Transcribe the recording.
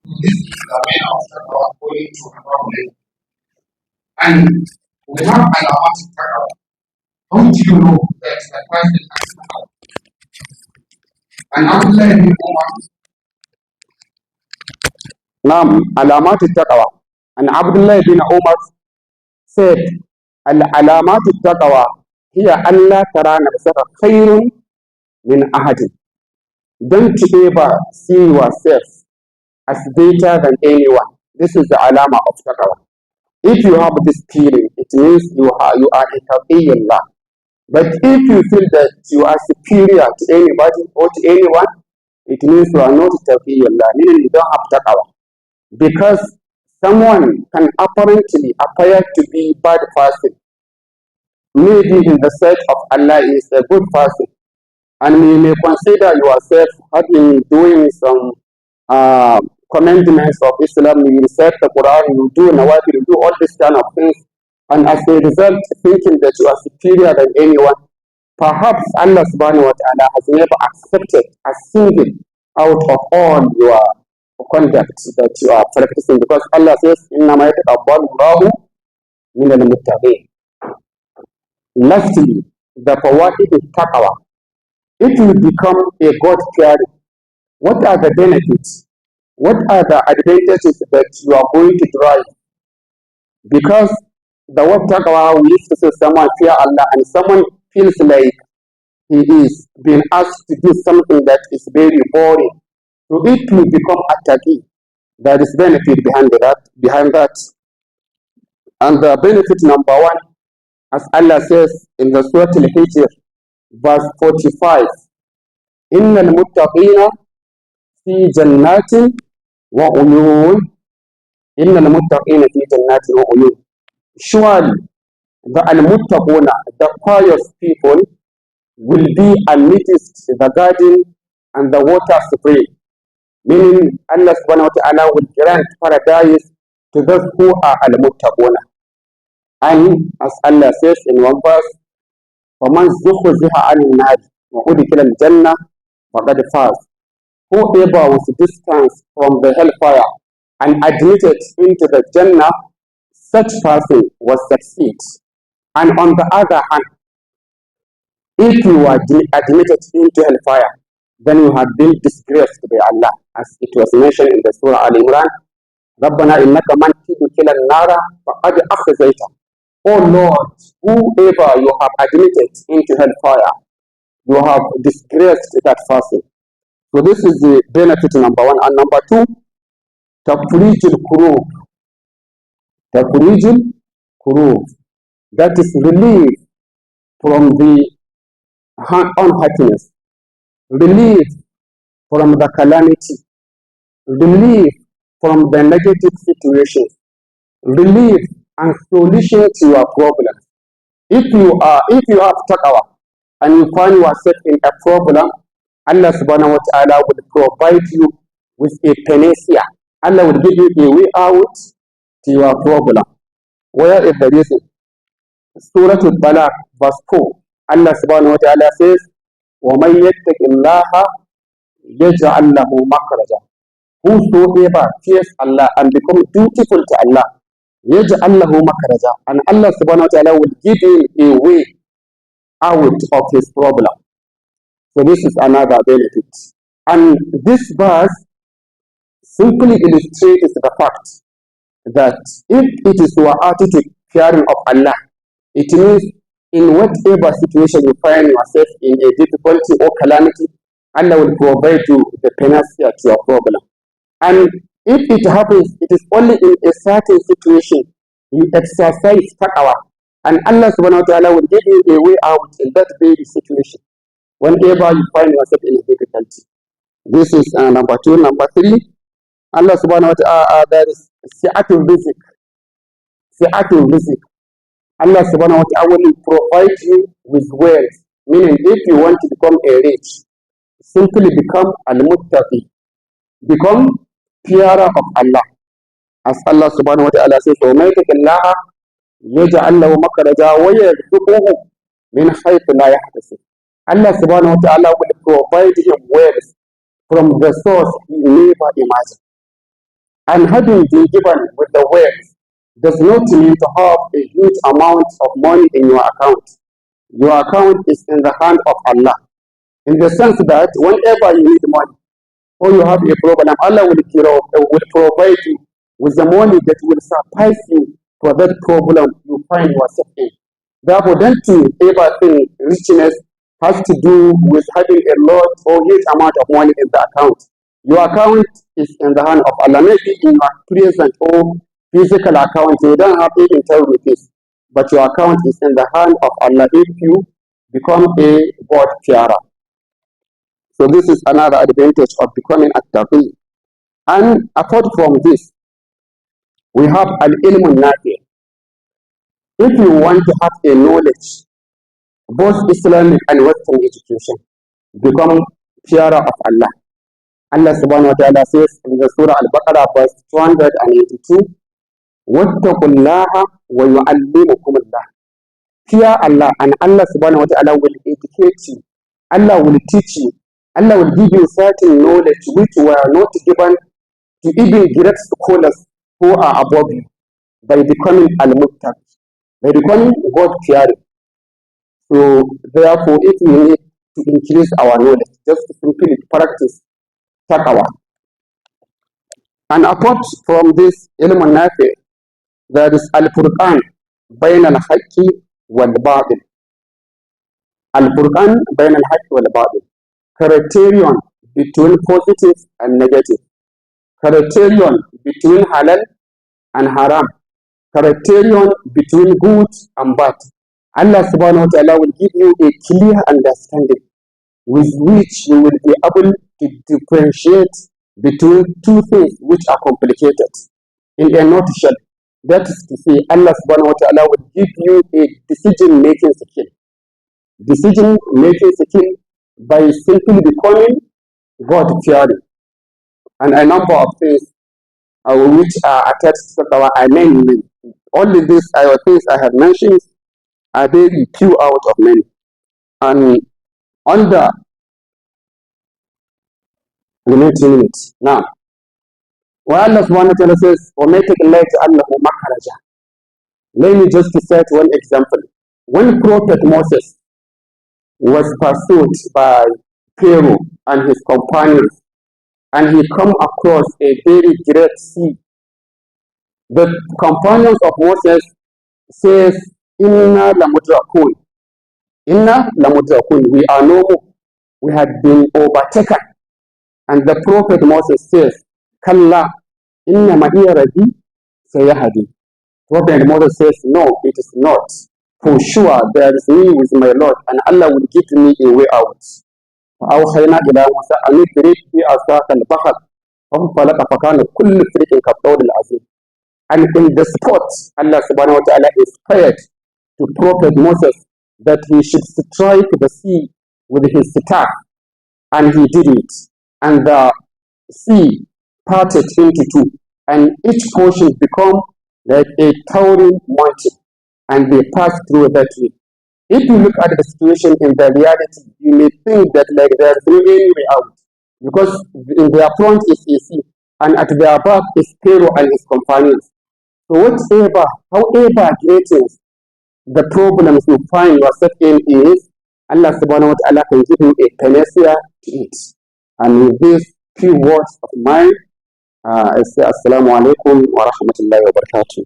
This is the main obstacle going to a problem. And we have an amount of taqwa. Don't you know that the person has taqwa? And Abdullah ibn Umar. نعم علامات التقوى. And Abdullah ibn Umar said, علامات التقوى هي أن لا ترى نفسك خير من أحد. Don't ever see yourself as better than anyone. This is the alama of taqwa. If you have this feeling, it means you are a taqiyullah. But if you feel that you are superior to anybody or to anyone, it means you are not taqiyullah, meaning you don't have taqwa. Because someone can apparently appear to be bad person, maybe in the sight of Allah is a good person, and you may consider yourself having doing some commandments of Islam. You recite the Quran, you do nawafil, you do all these kind of things, and as a result thinking that you are superior than anyone. Perhaps Allah subhanahu wa ta'ala has never accepted a single out of all your conduct that you are practicing, because Allah says, إِنَّمَا يَتَقَبَّلُ اللَّهُ مِنَ الْمُتَّقِينَ. Lastly, the fawaid of taqwa. If you become a God-fearing, what are the benefits? What are the advantages that you are going to derive? Because the word taqwa, we used to say someone fear Allah, and someone feels like he is being asked to do something that is very boring. So if you become a taqi, there is benefit behind that. And the benefit number one, as Allah says in the Surah Al-Hijr, verse 45, إِنَّ الْمُتَّقِينَ فِي جَنَّاتٍ وَعُيُونٍ إِنَّ الْمُتَّقِينَ فِي جَنَّاتٍ وَعُيُونٍ. Surely the al-muttaquna, the pious people, will be amidst the garden and the water spring. Meaning Allah subhanahu wa ta'ala will grant paradise to those who are al-muttaquna. And as Allah says in one verse, فَمَنْ زُحْزِحَ عَنِ النَّارِ وَأُدْخِلَ الْجَنَّةَ فَقَدْ فَازَ. Whoever was distanced from the hellfire and admitted into the Jannah, such person was succeed. And on the other hand, if you are admitted into hellfire, then you have been disgraced by Allah, as it was mentioned in the Surah Al-Imran, رَبَّنَا إِنَّكَ مَنْ تُدْخِلَ النَّارَ فَقَدْ أَخْزَيْتَهُ. Oh Lord, whoever you have admitted into hellfire, you have disgraced that person. So this is the benefit number one. And number two, tafrijul kurub. Tafrijul kurub. That is relief from the unhappiness, relief from the calamity, relief from the negative situations, relief and solution to your problems. If you have taqwa and you find yourself in a problem, Allah subhanahu wa ta'ala will provide you with a panacea. Allah will give you a way out to your problem. Where is the reason? Surah Al-Balaq, verse 4. Allah subhanahu wa ta'ala says, وَمَنْ يَتَّقِ اللَّهَ يَجْعَلْ لَهُ مَخْرَجًا. Whosoever fears Allah and become dutiful to Allah, يَجْعَلْ لَهُ مَخْرَجًا. And Allah subhanahu wa ta'ala will give him a way out of his problem. So this is another benefit. And this verse simply illustrates the fact that if it is your attitude fearing of Allah, it means in whatever situation you find yourself in a difficulty or calamity, Allah will provide you the panacea to your problem. And if it happens, it is only in a certain situation you exercise taqwa, and Allah subhanahu wa ta'ala will give you a way out in that very situation whenever you find yourself in a difficulty. This is number two. Number three, Allah subhanahu wa ta'ala, there is si'atul rizq. Si'atul rizq. Allah subhanahu wa ta'ala will provide you with wealth. Meaning, if you want to become a rich, simply become al-muttaqi. Become fearer of Allah. As Allah subhanahu wa ta'ala says, وَمَا يَتَقِ اللَّهَ يَجْعَلْ لَهُ مَخْرَجًا وَيَرْزُقْهُ مِنْ حَيْثُ لَا يَحْتَسِبُ. Allah subhanahu wa ta'ala will provide him wealth from the source he never imagined. And having been given with the wealth does not mean to have a huge amount of money in your account. Your account is in the hand of Allah, in the sense that whenever you need money or you have a problem, Allah will provide you with the money that will suffice you for that problem you find yourself in. Therefore, don't you ever think richness has to do with having a lot or huge amount of money in the account. Your account is in the hand of Allah. Maybe in your present or physical account, you don't have even 10 rupees, but your account is in the hand of Allah if you become a God fearer. So this is another advantage of becoming a taqi. And apart from this, we have al-ilmun nafi. If you want to have a knowledge, both Islamic and Western education, become fearer of Allah. Allah subhanahu wa ta'ala says in the Surah Al-Baqarah verse 282, وَاتَّقُوا اللَّهَ وَيُعَلِّمُكُمُ اللَّهُ. Fear Allah, and Allah subhanahu wa ta'ala will educate you. Allah will teach you. Allah will give you certain knowledge which were not given to even great scholars who are above you by becoming al-muttaq, by becoming God-fearing. So therefore, if we need to increase our knowledge, just simply practice taqwa. And apart from this ilm nafi, there is al-Qur'an bayn al-haqqi wal-batil. Al-Qur'an bayn al-haqqi wal-batil. Criterion between positive and negative. Criterion between halal and haram. Criterion between good and bad. Allah subhanahu wa ta'ala will give you a clear understanding with which you will be able to differentiate between two things which are complicated. In a nutshell, that is to say, Allah subhanahu wa ta'ala will give you a decision-making skill. Decision-making skill by simply becoming God-fearing. And a number of things which are attached to our many. Only these things I have mentioned are very few out of many. And under the next minutes. Now, while Allah subhanahu wa ta'ala says, وَمَيْتَكِ اللَّهِ تَعَلَّهُ مَخْرَجًا. Let me just cite one example. When Prophet Moses was pursued by Pharaoh and his companions, and he come across a very great sea, the companions of Moses says, Inna lamudrakun. Inna lamudrakun. We are no more. We had been overtaken. And the Prophet Moses says, Kalla, inna ma'iya rabbi sayahadi. Prophet Moses says, no, it is not. For sure, there is me with my Lord, and Allah will give me a way out. فأوحينا إلى موسى أن اضرب بعصاك البحر فانفلق فكان كل فرق كالطود العظيم. And in the spot, Allah subhanahu wa ta'ala inspired to Prophet Moses that he should strike the sea with his staff, and he did it. And the sea parted into two, and each portion become like a towering mountain, and they passed through that way. If you look at the situation in the reality, you may think that like there is no any way out, because in their front is a sea, and at their back is Pharaoh and his companions. So however great is the problems you find yourself in is, Allah subhanahu wa ta'ala can give you a panacea to it. And with these few words of mine, I say Assalamu alaikum wa rahmatullahi wa barakatuh.